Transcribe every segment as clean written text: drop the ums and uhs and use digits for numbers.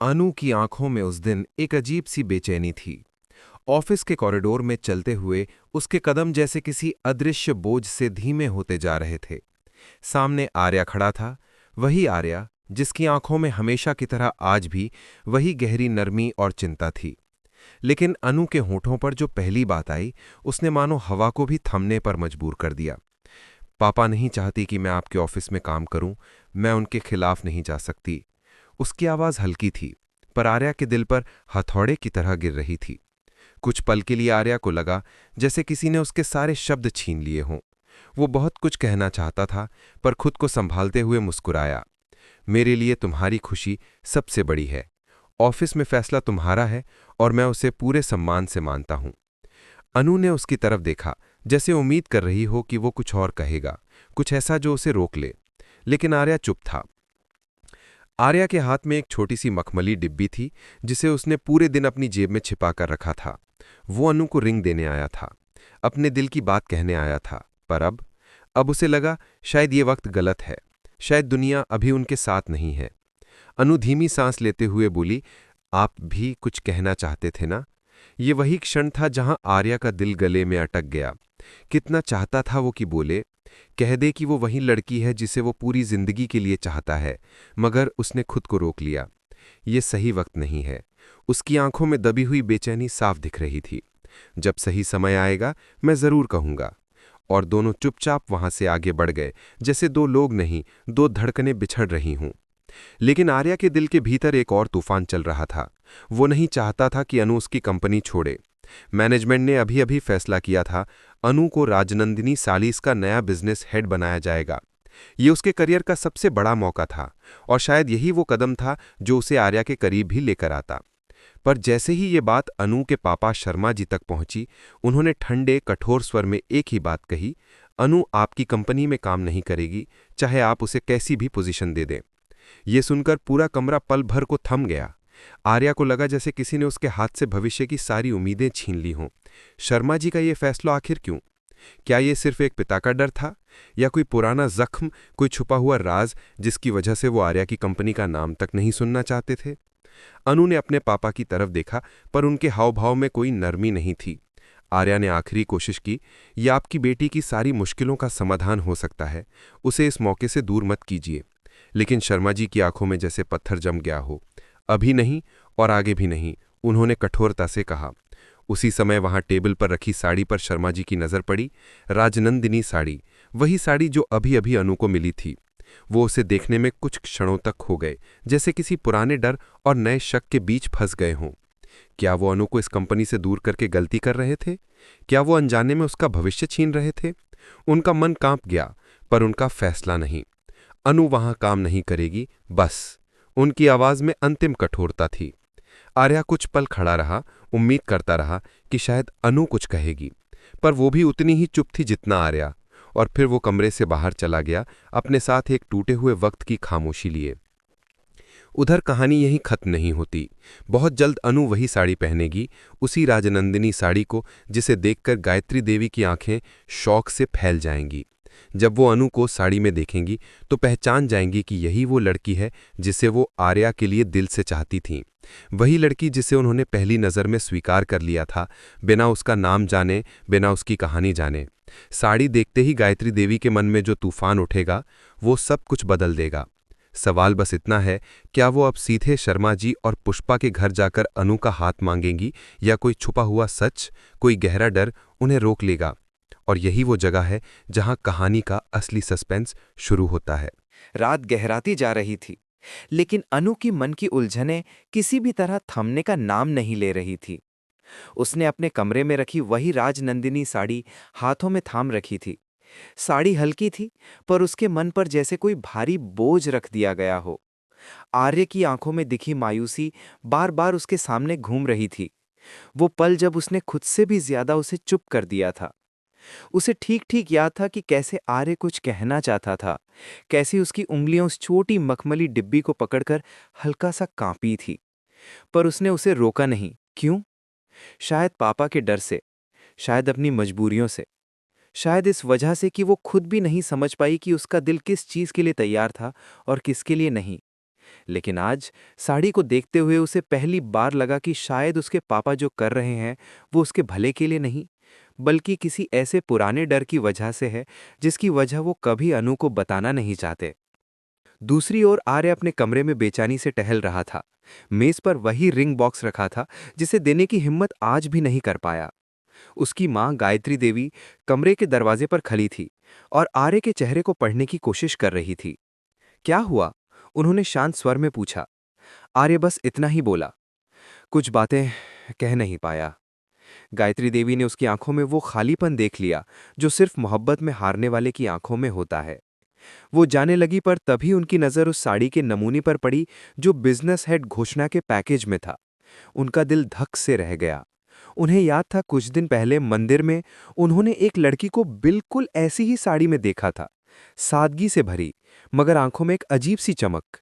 अनु की आंखों में उस दिन एक अजीब सी बेचैनी थी। ऑफिस के कॉरिडोर में चलते हुए उसके कदम जैसे किसी अदृश्य बोझ से धीमे होते जा रहे थे। सामने आर्या खड़ा था, वही आर्या जिसकी आंखों में हमेशा की तरह आज भी वही गहरी नरमी और चिंता थी। लेकिन अनु के होठों पर जो पहली बात आई, उसने मानो हवा को भी थमने पर मजबूर कर दिया। पापा नहीं चाहती कि मैं आपके ऑफिस में काम करूं, मैं उनके खिलाफ नहीं जा सकती। उसकी आवाज हल्की थी, पर आर्या के दिल पर हथौड़े की तरह गिर रही थी। कुछ पल के लिए आर्या को लगा जैसे किसी ने उसके सारे शब्द छीन लिए हों। वो बहुत कुछ कहना चाहता था, पर खुद को संभालते हुए मुस्कुराया। मेरे लिए तुम्हारी खुशी सबसे बड़ी है। ऑफिस में फैसला तुम्हारा है और मैं उसे पूरे सम्मान से मानता हूं। अनु ने उसकी तरफ देखा, जैसे उम्मीद कर रही हो कि वो कुछ और कहेगा, कुछ ऐसा जो उसे रोक ले। लेकिन आर्या चुप था। आर्या के हाथ में एक छोटी सी मखमली डिब्बी थी, जिसे उसने पूरे दिन अपनी जेब में छिपा कर रखा था। वो अनु को रिंग देने आया था, अपने दिल की बात कहने आया था। पर अब उसे लगा शायद ये वक्त गलत है, शायद दुनिया अभी उनके साथ नहीं है। अनु धीमी सांस लेते हुए बोली, आप भी कुछ कहना चाहते थे ना? ये वही क्षण था जहां आर्या का दिल गले में अटक गया। कितना चाहता था वो कि बोले, कह दे कि वो वही लड़की है जिसे वो पूरी जिंदगी के लिए चाहता है, मगर उसने खुद को रोक लिया। ये सही वक्त नहीं है। उसकी आंखों में दबी हुई बेचैनी साफ दिख रही थी। जब सही समय आएगा मैं जरूर कहूंगा। और दोनों चुपचाप वहां से आगे बढ़ गए, जैसे दो लोग नहीं, दो धड़कनें बिछड़ रही हूं। लेकिन आर्या के दिल के भीतर एक और तूफान चल रहा था। वो नहीं चाहता था कि अनु उसकी कंपनी छोड़े। मैनेजमेंट ने अभी अभी फैसला किया था, अनु को राजनंदिनी सालिस का नया बिजनेस हेड बनाया जाएगा। ये उसके करियर का सबसे बड़ा मौका था, और शायद यही वो कदम था जो उसे आर्या के करीब भी लेकर आता। पर जैसे ही ये बात अनु के पापा शर्मा जी तक पहुंची, उन्होंने ठंडे कठोर स्वर में एक ही बात कही, अनु आपकी कंपनी में काम नहीं करेगी, चाहे आप उसे कैसी भी पोजीशन दे दें। ये सुनकर पूरा कमरा पल भर को थम गया। आर्या को लगा जैसे किसी ने उसके हाथ से भविष्य की सारी उम्मीदें छीन ली हों। शर्मा जी का ये फैसला आखिर क्यों? क्या ये सिर्फ एक पिता का डर था, या कोई पुराना जख्म, कोई छुपा हुआ राज जिसकी वजह से वो आर्या की कंपनी का नाम तक नहीं सुनना चाहते थे? अनु ने अपने पापा की तरफ देखा, पर उनके हाव भाव में कोई नरमी नहीं थी। आर्या ने आखिरी कोशिश की, यह आपकी बेटी की सारी मुश्किलों का समाधान हो सकता है, उसे इस मौके से दूर मत कीजिए। लेकिन शर्मा जी की आंखों में जैसे पत्थर जम गया हो। अभी नहीं और आगे भी नहीं, उन्होंने कठोरता से कहा। उसी समय वहां टेबल पर रखी साड़ी पर शर्मा जी की नजर पड़ी। राजनंदिनी साड़ी, वही साड़ी जो अभी अभी अनु को मिली थी। वो उसे देखने में कुछ क्षणों तक खो गए, जैसे किसी पुराने डर और नए शक के बीच फंस गए हों। क्या वो अनु को इस कंपनी से दूर करके गलती कर रहे थे? क्या वो अनजाने में उसका भविष्य छीन रहे थे? उनका मन कांप गया, पर उनका फैसला नहीं। अनु वहां काम नहीं करेगी, बस। उनकी आवाज में अंतिम कठोरता थी। आर्या कुछ पल खड़ा रहा, उम्मीद करता रहा कि शायद अनु कुछ कहेगी, पर वो भी उतनी ही चुप थी जितना आर्या। और फिर वो कमरे से बाहर चला गया, अपने साथ एक टूटे हुए वक्त की खामोशी लिए। उधर कहानी यहीं खत्म नहीं होती। बहुत जल्द अनु वही साड़ी पहनेगी, उसी राजनंदिनी साड़ी को जिसे देखकर गायत्री देवी की आंखें शौक से फैल जाएंगी। जब वो अनु को साड़ी में देखेंगी तो पहचान जाएंगी कि यही वो लड़की है जिसे वो आर्या के लिए दिल से चाहती थीं। वही लड़की जिसे उन्होंने पहली नज़र में स्वीकार कर लिया था, बिना उसका नाम जाने, बिना उसकी कहानी जाने। साड़ी देखते ही गायत्री देवी के मन में जो तूफान उठेगा, वो सब कुछ बदल देगा। सवाल बस इतना है, क्या वो अब सीधे शर्मा जी और पुष्पा के घर जाकर अनु का हाथ मांगेंगी, या कोई छुपा हुआ सच, कोई गहरा डर उन्हें रोक लेगा? और यही वो जगह है जहां कहानी का असली सस्पेंस शुरू होता है। रात गहराती जा रही थी, लेकिन अनु की मन की उलझनें किसी भी तरह थमने का नाम नहीं ले रही थी। उसने अपने कमरे में रखी वही राजनंदिनी साड़ी हाथों में थाम रखी थी। साड़ी हल्की थी, पर उसके मन पर जैसे कोई भारी बोझ रख दिया गया हो। आर्य की आंखों में दिखी मायूसी बार बार उसके सामने घूम रही थी। वो पल जब उसने खुद से भी ज्यादा उसे चुप कर दिया था। उसे ठीक ठीक याद था कि कैसे आर्य कुछ कहना चाहता था, कैसे उसकी उंगलियां उस छोटी मखमली डिब्बी को पकड़कर हल्का सा कांपी थी। पर उसने उसे रोका नहीं। क्यों? शायद पापा के डर से, शायद अपनी मजबूरियों से, शायद इस वजह से कि वो खुद भी नहीं समझ पाई कि उसका दिल किस चीज के लिए तैयार था और किसके लिए नहीं। लेकिन आज साड़ी को देखते हुए उसे पहली बार लगा कि शायद उसके पापा जो कर रहे हैं वो उसके भले के लिए नहीं, बल्कि किसी ऐसे पुराने डर की वजह से है जिसकी वजह वो कभी अनु को बताना नहीं चाहते। दूसरी ओर आर्य अपने कमरे में बेचैनी से टहल रहा था। मेज पर वही रिंग बॉक्स रखा था जिसे देने की हिम्मत आज भी नहीं कर पाया। उसकी मां गायत्री देवी कमरे के दरवाजे पर खड़ी थी और आर्य के चेहरे को पढ़ने की कोशिश कर रही थी। क्या हुआ? उन्होंने शांत स्वर में पूछा। आर्य बस इतना ही बोला, कुछ बातें कह नहीं पाया। गायत्री देवी ने उसकी आंखों में वो खालीपन देख लिया जो सिर्फ मोहब्बत में हारने वाले की आंखों में होता है। वो जाने लगी पर तभी उनकी नज़र उस साड़ी के नमूने पर पड़ी जो बिजनेस हेड घोषणा के पैकेज में था। उनका दिल धक से रह गया। उन्हें याद था कुछ दिन पहले मंदिर में उन्होंने एक लड़की को बिल्कुल ऐसी ही साड़ी में देखा था, सादगी से भरी, मगर आंखों में एक अजीब सी चमक।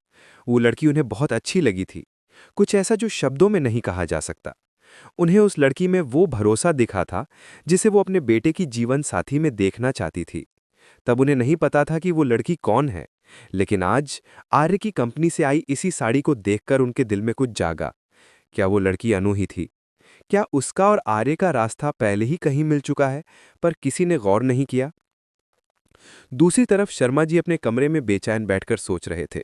वो लड़की उन्हें बहुत अच्छी लगी थी, कुछ ऐसा जो शब्दों में नहीं कहा जा सकता। उन्हें उस लड़की में वो भरोसा दिखा था जिसे वो अपने बेटे की जीवन साथी में देखना चाहती थी। तब उन्हें नहीं पता था कि वो लड़की कौन है, लेकिन आज आर्य की कंपनी से आई इसी साड़ी को देखकर उनके दिल में कुछ जागा। क्या वो लड़की अनु ही थी? क्या उसका और आर्य का रास्ता पहले ही कहीं मिल चुका है पर किसी ने गौर नहीं किया? दूसरी तरफ शर्मा जी अपने कमरे में बेचैन बैठकर सोच रहे थे।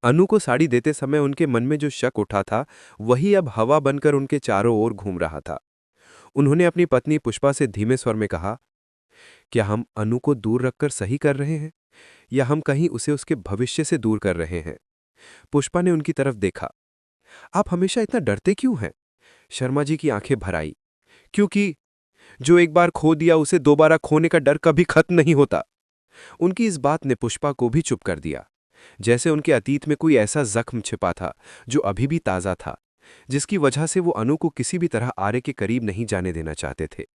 अनु को साड़ी देते समय उनके मन में जो शक उठा था वही अब हवा बनकर उनके चारों ओर घूम रहा था। उन्होंने अपनी पत्नी पुष्पा से धीमे स्वर में कहा, क्या हम अनु को दूर रखकर सही कर रहे हैं या हम कहीं उसे उसके भविष्य से दूर कर रहे हैं? पुष्पा ने उनकी तरफ देखा। आप हमेशा इतना डरते क्यों हैं? शर्मा जी की आंखें भर आई। क्योंकि जो एक बार खो दिया उसे दोबारा खोने का डर कभी खत्म नहीं होता। उनकी इस बात ने पुष्पा को भी चुप कर दिया, जैसे उनके अतीत में कोई ऐसा जख्म छिपा था जो अभी भी ताज़ा था, जिसकी वजह से वो अनु को किसी भी तरह आर्य के करीब नहीं जाने देना चाहते थे।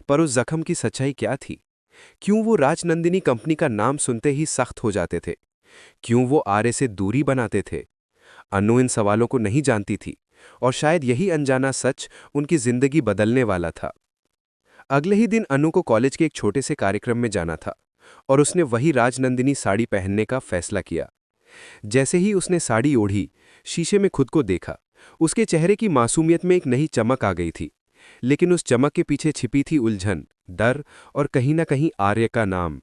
पर उस जख्म की सच्चाई क्या थी? क्यों वो राजनंदिनी कंपनी का नाम सुनते ही सख्त हो जाते थे? क्यों वो आर्य से दूरी बनाते थे? अनु इन सवालों को नहीं जानती थी और शायद यही अनजाना सच उनकी जिंदगी बदलने वाला था। अगले ही दिन अनु को कॉलेज के एक छोटे से कार्यक्रम में जाना था और उसने वही राजनंदिनी साड़ी पहनने का फैसला किया। जैसे ही उसने साड़ी ओढ़ी, शीशे में खुद को देखा, उसके चेहरे की मासूमियत में एक नई चमक आ गई थी। लेकिन उस चमक के पीछे छिपी थी उलझन, डर और कहीं ना कहीं आर्य का नाम।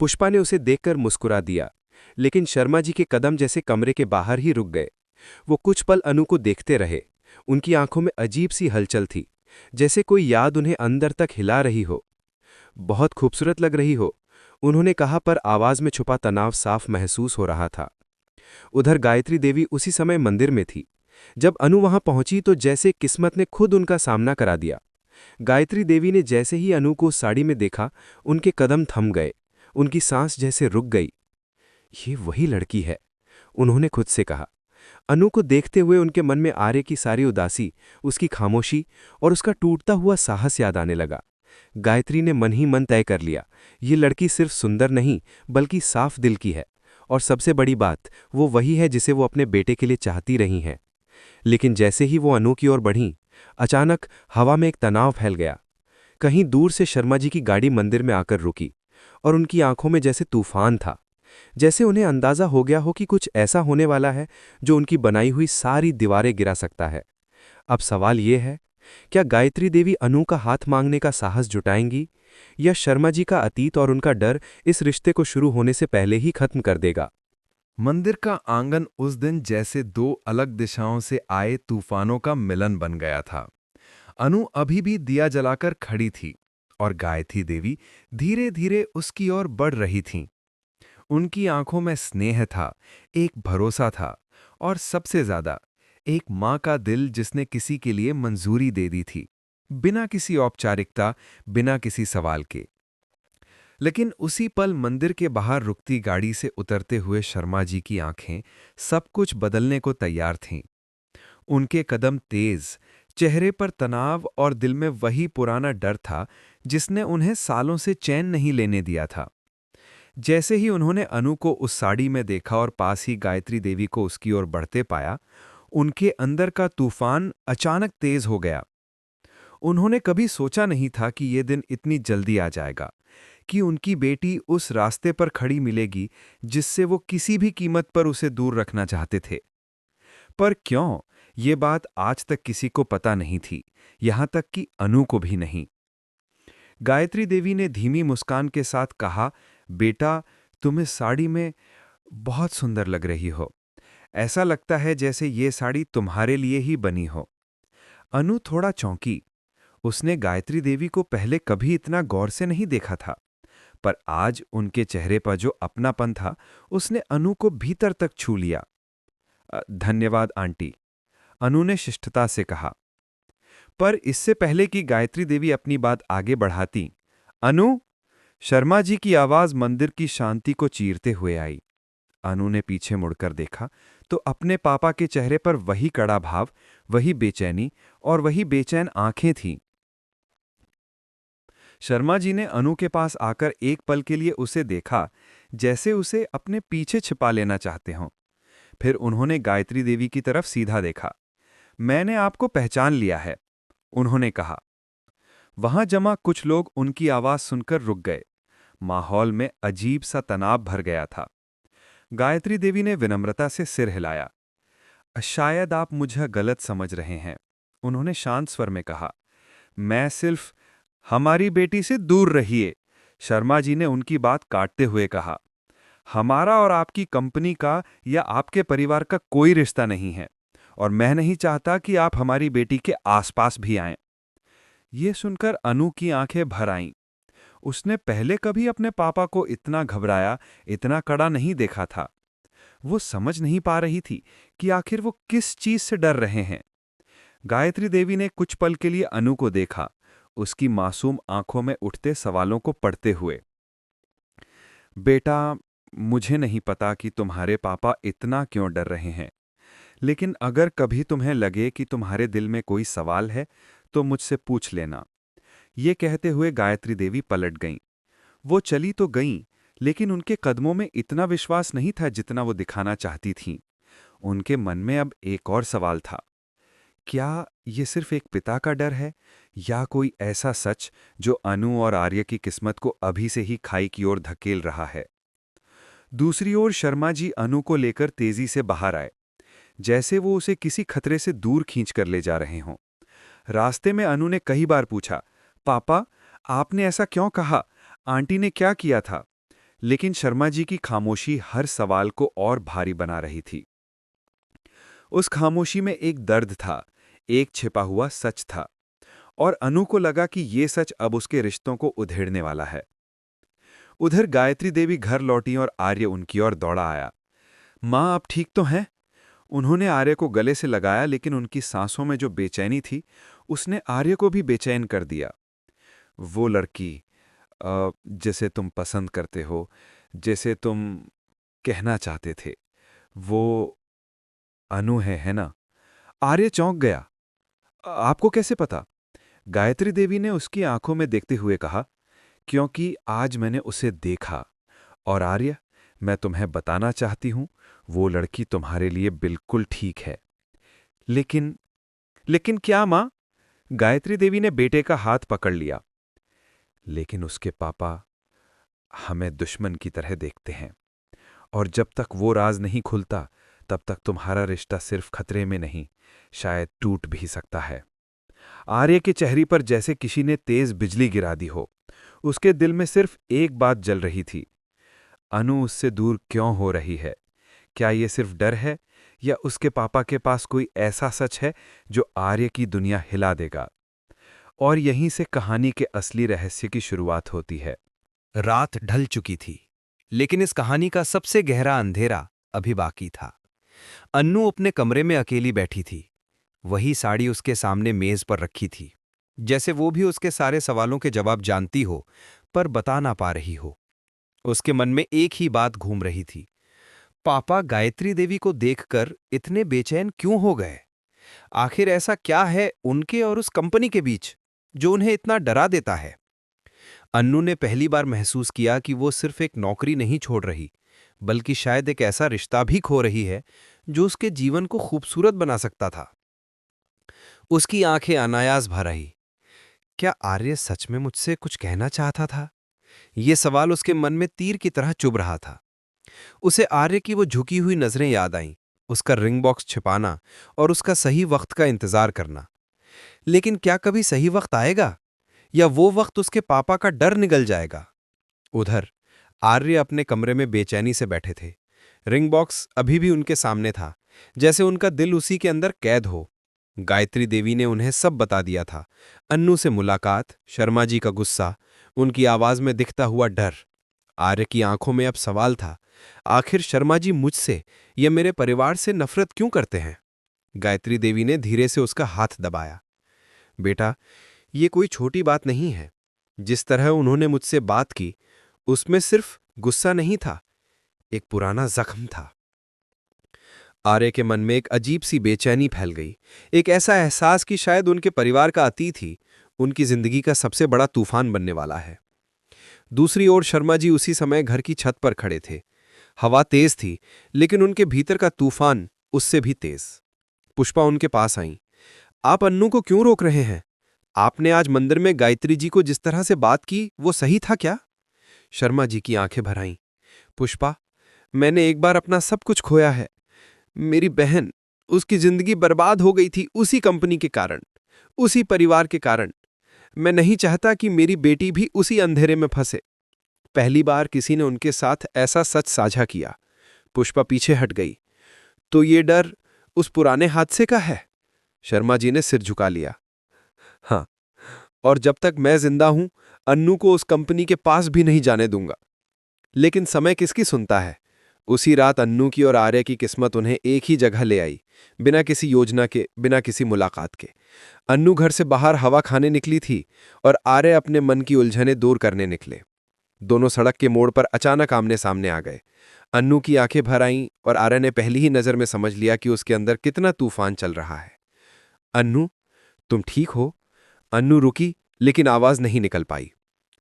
पुष्पा ने उसे देखकर मुस्कुरा दिया, लेकिन शर्मा जी के कदम जैसे कमरे के बाहर ही रुक गए। वो कुछ पल अनु को देखते रहे। उनकी आंखों में अजीब सी हलचल थी, जैसे कोई याद उन्हें अंदर तक हिला रही हो। बहुत खूबसूरत लग रही हो, उन्होंने कहा, पर आवाज में छुपा तनाव साफ महसूस हो रहा था। उधर गायत्री देवी उसी समय मंदिर में थी। जब अनु वहां पहुंची तो जैसे किस्मत ने खुद उनका सामना करा दिया। गायत्री देवी ने जैसे ही अनु को साड़ी में देखा, उनके कदम थम गए, उनकी सांस जैसे रुक गई। ये वही लड़की है, उन्होंने खुद से कहा। अनु को देखते हुए उनके मन में आर्य की सारी उदासी, उसकी खामोशी और उसका टूटता हुआ साहस याद आने लगा। गायत्री ने मन ही मन तय कर लिया, ये लड़की सिर्फ सुंदर नहीं बल्कि साफ दिल की है, और सबसे बड़ी बात वो वही है जिसे वो अपने बेटे के लिए चाहती रही हैं। लेकिन जैसे ही वो अनु की ओर बढ़ीं, अचानक हवा में एक तनाव फैल गया। कहीं दूर से शर्मा जी की गाड़ी मंदिर में आकर रुकी और उनकी आंखों में जैसे तूफान था, जैसे उन्हें अंदाजा हो गया हो कि कुछ ऐसा होने वाला है जो उनकी बनाई हुई सारी दीवारें गिरा सकता है। अब सवाल ये है, क्या गायत्री देवी अनु का हाथ मांगने का साहस जुटाएंगी या शर्मा जी का अतीत और उनका डर इस रिश्ते को शुरू होने से पहले ही खत्म कर देगा? मंदिर का आंगन उस दिन जैसे दो अलग दिशाओं से आए तूफानों का मिलन बन गया था। अनु अभी भी दिया जलाकर खड़ी थी और गायत्री देवी धीरे धीरे उसकी ओर बढ़ रही थीं। उनकी आंखों में स्नेह था, एक भरोसा था और सबसे ज्यादा एक मां का दिल जिसने किसी के लिए मंजूरी दे दी थी, बिना किसी औपचारिकता, बिना किसी सवाल के। लेकिन उसी पल मंदिर के बाहर रुकती गाड़ी से उतरते हुए शर्मा जी की आंखें सब कुछ बदलने को तैयार थीं। उनके कदम तेज, चेहरे पर तनाव और दिल में वही पुराना डर था जिसने उन्हें सालों से चैन नहीं लेने दिया था। जैसे ही उन्होंने अनु को उस साड़ी में देखा और पास ही गायत्री देवी को उसकी ओर बढ़ते पाया, उनके अंदर का तूफान अचानक तेज हो गया। उन्होंने कभी सोचा नहीं था कि ये दिन इतनी जल्दी आ जाएगा, कि उनकी बेटी उस रास्ते पर खड़ी मिलेगी जिससे वो किसी भी कीमत पर उसे दूर रखना चाहते थे। पर क्यों, ये बात आज तक किसी को पता नहीं थी, यहां तक कि अनु को भी नहीं। गायत्री देवी ने धीमी मुस्कान के साथ कहा, बेटा, तुम इस साड़ी में बहुत सुंदर लग रही हो। ऐसा लगता है जैसे ये साड़ी तुम्हारे लिए ही बनी हो। अनु थोड़ा चौंकी। उसने गायत्री देवी को पहले कभी इतना गौर से नहीं देखा था, पर आज उनके चेहरे पर जो अपनापन था, उसने अनु को भीतर तक छू लिया। धन्यवाद आंटी, अनु ने शिष्टता से कहा। पर इससे पहले कि गायत्री देवी अपनी बात आगे बढ़ाती, अनु, शर्मा जी की आवाज मंदिर की शांति को चीरते हुए आई। अनु ने पीछे मुड़कर देखा तो अपने पापा के चेहरे पर वही कड़ा भाव, वही बेचैनी और वही बेचैन आंखें थीं। शर्मा जी ने अनु के पास आकर एक पल के लिए उसे देखा, जैसे उसे अपने पीछे छिपा लेना चाहते हों। फिर उन्होंने गायत्री देवी की तरफ सीधा देखा। मैंने आपको पहचान लिया है, उन्होंने कहा। वहां जमा कुछ लोग उनकी आवाज सुनकर रुक गए। माहौल में अजीब सा तनाव भर गया था। गायत्री देवी ने विनम्रता से सिर हिलाया। शायद आप मुझे गलत समझ रहे हैं, उन्होंने शांत स्वर में कहा। मैं सिर्फ हमारी बेटी से दूर रहिए, शर्मा जी ने उनकी बात काटते हुए कहा। हमारा और आपकी कंपनी का या आपके परिवार का कोई रिश्ता नहीं है, और मैं नहीं चाहता कि आप हमारी बेटी के आसपास भी आएं। ये सुनकर अनु की आंखें भर आईं। उसने पहले कभी अपने पापा को इतना घबराया, इतना कड़ा नहीं देखा था। वो समझ नहीं पा रही थी कि आखिर वो किस चीज से डर रहे हैं। गायत्री देवी ने कुछ पल के लिए अनु को देखा, उसकी मासूम आंखों में उठते सवालों को पढ़ते हुए। बेटा, मुझे नहीं पता कि तुम्हारे पापा इतना क्यों डर रहे हैं, लेकिन अगर कभी तुम्हें लगे कि तुम्हारे दिल में कोई सवाल है तो मुझसे पूछ लेना। ये कहते हुए गायत्री देवी पलट गईं। वो चली तो गईं, लेकिन उनके कदमों में इतना विश्वास नहीं था जितना वो दिखाना चाहती थीं। उनके मन में अब एक और सवाल था। क्या ये सिर्फ एक पिता का डर है, या कोई ऐसा सच जो अनु और आर्य की किस्मत को अभी से ही खाई की ओर धकेल रहा है? दूसरी ओर शर्मा जी अनु को लेकर तेजी से बाहर आए, जैसे वो उसे किसी खतरे से दूर खींच कर ले जा रहे हों। रास्ते में अनु ने कई बार पूछा, पापा, आपने ऐसा क्यों कहा? आंटी ने क्या किया था? लेकिन शर्मा जी की खामोशी हर सवाल को और भारी बना रही थी। उस खामोशी में एक दर्द था, एक छिपा हुआ सच था, और अनु को लगा कि ये सच अब उसके रिश्तों को उधेड़ने वाला है। उधर गायत्री देवी घर लौटी और आर्य उनकी ओर दौड़ा आया। माँ, आप ठीक तो हैं? उन्होंने आर्य को गले से लगाया, लेकिन उनकी सांसों में जो बेचैनी थी, उसने आर्य को भी बेचैन कर दिया। वो लड़की जिसे तुम पसंद करते हो, जिसे तुम कहना चाहते थे, वो अनु है ना? आर्य चौंक गया। आपको कैसे पता? गायत्री देवी ने उसकी आंखों में देखते हुए कहा, क्योंकि आज मैंने उसे देखा। और आर्य, मैं तुम्हें बताना चाहती हूं, वो लड़की तुम्हारे लिए बिल्कुल ठीक है। लेकिन लेकिन क्या मां? गायत्री देवी ने बेटे का हाथ पकड़ लिया। लेकिन उसके पापा हमें दुश्मन की तरह देखते हैं, और जब तक वो राज नहीं खुलता, तब तक तुम्हारा रिश्ता सिर्फ खतरे में नहीं, शायद टूट भी सकता है। आर्य के चेहरे पर जैसे किसी ने तेज बिजली गिरा दी हो। उसके दिल में सिर्फ एक बात जल रही थी, अनु उससे दूर क्यों हो रही है? क्या ये सिर्फ डर है, या उसके पापा के पास कोई ऐसा सच है जो आर्य की दुनिया हिला देगा? और यहीं से कहानी के असली रहस्य की शुरुआत होती है। रात ढल चुकी थी, लेकिन इस कहानी का सबसे गहरा अंधेरा अभी बाकी था। अन्नू अपने कमरे में अकेली बैठी थी। वही साड़ी उसके सामने मेज पर रखी थी, जैसे वो भी उसके सारे सवालों के जवाब जानती हो, पर बता ना पा रही हो। उसके मन में एक ही बात घूम रही थी, पापा गायत्री देवी को देखकर इतने बेचैन क्यों हो गए? आखिर ऐसा क्या है उनके और उस कंपनी के बीच जो उन्हें इतना डरा देता है? अन्नू ने पहली बार महसूस किया कि वो सिर्फ एक नौकरी नहीं छोड़ रही, बल्कि शायद एक ऐसा रिश्ता भी खो रही है जो उसके जीवन को खूबसूरत बना सकता था। उसकी आंखें अनायास भर आई। क्या आर्य सच में मुझसे कुछ कहना चाहता था, ये सवाल उसके मन में तीर की तरह चुभ रहा था। उसे आर्य की वो झुकी हुई नजरें याद आईं, उसका रिंग बॉक्स छिपाना और उसका सही वक्त का इंतजार करना। लेकिन क्या कभी सही वक्त आएगा, या वो वक्त उसके पापा का डर निगल जाएगा? उधर आर्य अपने कमरे में बेचैनी से बैठे थे। रिंग बॉक्स अभी भी उनके सामने था, जैसे उनका दिल उसी के अंदर कैद हो। गायत्री देवी ने उन्हें सब बता दिया था। अन्नू से मुलाकात, शर्मा जी का गुस्सा, उनकी आवाज में दिखता हुआ डर। आर्य की आंखों में अब सवाल था, आखिर शर्मा जी मुझसे या मेरे परिवार से नफरत क्यों करते हैं? गायत्री देवी ने धीरे से उसका हाथ दबाया। बेटा, ये कोई छोटी बात नहीं है। जिस तरह उन्होंने मुझसे बात की, उसमें सिर्फ गुस्सा नहीं था, एक पुराना जख्म था। आर्य के मन में एक अजीब सी बेचैनी फैल गई, एक ऐसा एहसास कि शायद उनके परिवार का अतीत ही उनकी जिंदगी का सबसे बड़ा तूफान बनने वाला है। दूसरी ओर शर्मा जी उसी समय घर की छत पर खड़े थे। हवा तेज थी, लेकिन उनके भीतर का तूफान उससे भी तेज। पुष्पा उनके पास आई। आप अन्नू को क्यों रोक रहे हैं? आपने आज मंदिर में गायत्री जी को जिस तरह से बात की, वो सही था क्या? शर्मा जी की आंखें भर आईं। पुष्पा, मैंने एक बार अपना सब कुछ खोया है। मेरी बहन, उसकी जिंदगी बर्बाद हो गई थी उसी कंपनी के कारण, उसी परिवार के कारण। मैं नहीं चाहता कि मेरी बेटी भी उसी अंधेरे में फंसे। पहली बार किसी ने उनके साथ ऐसा सच साझा किया। पुष्पा पीछे हट गई। तो ये डर उस पुराने हादसे का है? शर्मा जी ने सिर झुका लिया। हाँ, और जब तक मैं जिंदा हूं, अन्नू को उस कंपनी के पास भी नहीं जाने दूंगा। लेकिन समय किसकी सुनता है? उसी रात अन्नू की और आर्य की किस्मत उन्हें एक ही जगह ले आई, बिना किसी योजना के, बिना किसी मुलाकात के। अन्नू घर से बाहर हवा खाने निकली थी और आर्य अपने मन की उलझनें दूर करने निकले। दोनों सड़क के मोड़ पर अचानक आमने सामने आ गए। अन्नू की आंखें भर आईं और आर्य ने पहली ही नजर में समझ लिया कि उसके अंदर कितना तूफान चल रहा है। अन्नू, तुम ठीक हो? अन्नू रुकी, लेकिन आवाज नहीं निकल पाई।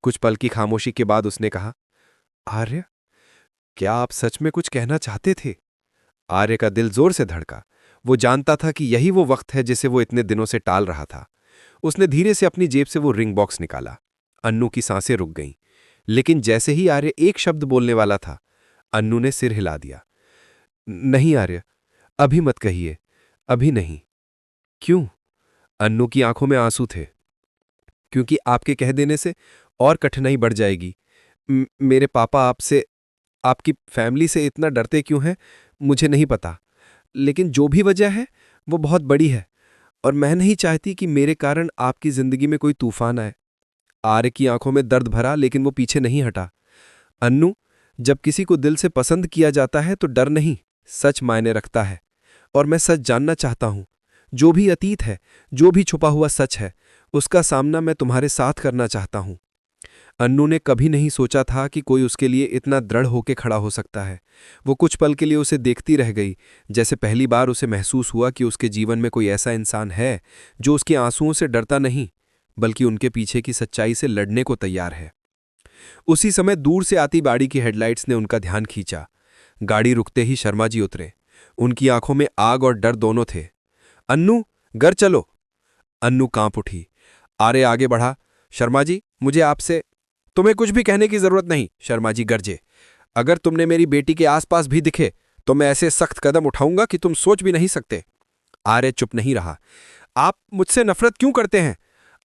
कुछ पल की खामोशी के बाद उसने कहा, आर्य, क्या आप सच में कुछ कहना चाहते थे? आर्य का दिल जोर से धड़का। वो जानता था कि यही वो वक्त है जिसे वो इतने दिनों से टाल रहा था। उसने धीरे से अपनी जेब से वो रिंग बॉक्स निकाला। अन्नू की सांसें रुक गईं, लेकिन जैसे ही आर्य एक शब्द बोलने वाला था, अन्नू ने सिर हिला दिया। नहीं आर्य, अभी मत कहिए, अभी नहीं। क्यों? अन्नू की आंखों में आंसू थे। क्योंकि आपके कह देने से और कठिनाई बढ़ जाएगी। मेरे पापा आपसे, आपकी फैमिली से इतना डरते क्यों हैं, मुझे नहीं पता। लेकिन जो भी वजह है, वो बहुत बड़ी है, और मैं नहीं चाहती कि मेरे कारण आपकी जिंदगी में कोई तूफान आए। आर्य की आंखों में दर्द भरा, लेकिन वो पीछे नहीं हटा। अन्नू, जब किसी को दिल से पसंद किया जाता है तो डर नहीं, सच मायने रखता है। और मैं सच जानना चाहता हूं। जो भी अतीत है, जो भी छुपा हुआ सच है, उसका सामना मैं तुम्हारे साथ करना चाहता हूं। अन्नू ने कभी नहीं सोचा था कि कोई उसके लिए इतना दृढ़ होकर खड़ा हो सकता है। वो कुछ पल के लिए उसे देखती रह गई, जैसे पहली बार उसे महसूस हुआ कि उसके जीवन में कोई ऐसा इंसान है जो उसके आंसुओं से डरता नहीं, बल्कि उनके पीछे की सच्चाई से लड़ने को तैयार है। उसी समय दूर से आती गाड़ी की हेडलाइट्स ने उनका ध्यान खींचा। गाड़ी रुकते ही शर्मा जी उतरे। उनकी आंखों में आग और डर दोनों थे। अन्नू, घर चलो। अन्नू कांप उठी। आर्य आगे बढ़ा। शर्मा जी, मुझे आपसे। तुम्हें कुछ भी कहने की जरूरत नहीं, शर्मा जी गरजे। अगर तुमने मेरी बेटी के आसपास भी दिखे तो मैं ऐसे सख्त कदम उठाऊंगा कि तुम सोच भी नहीं सकते। आर्य चुप नहीं रहा। आप मुझसे नफरत क्यों करते हैं?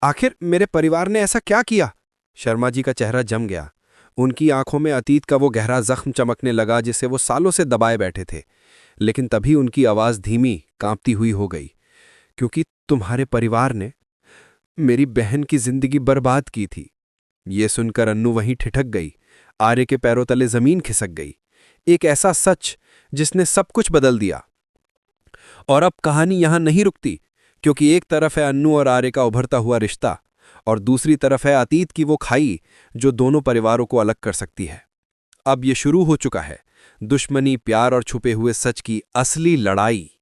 आखिर मेरे परिवार ने ऐसा क्या किया? शर्मा जी का चेहरा जम गया। उनकी आंखों में अतीत का वो गहरा जख्म चमकने लगा जिसे वो सालों से दबाए बैठे थे। लेकिन तभी उनकी आवाज धीमी, कांपती हुई हो गई। क्योंकि तुम्हारे परिवार ने मेरी बहन की जिंदगी बर्बाद की थी। ये सुनकर अन्नू वहीं ठिठक गई। आर्य के पैरों तले जमीन खिसक गई। एक ऐसा सच जिसने सब कुछ बदल दिया। और अब कहानी यहां नहीं रुकती, क्योंकि एक तरफ है अन्नू और आर्य का उभरता हुआ रिश्ता, और दूसरी तरफ है अतीत की वो खाई जो दोनों परिवारों को अलग कर सकती है। अब ये शुरू हो चुका है दुश्मनी, प्यार और छुपे हुए सच की असली लड़ाई।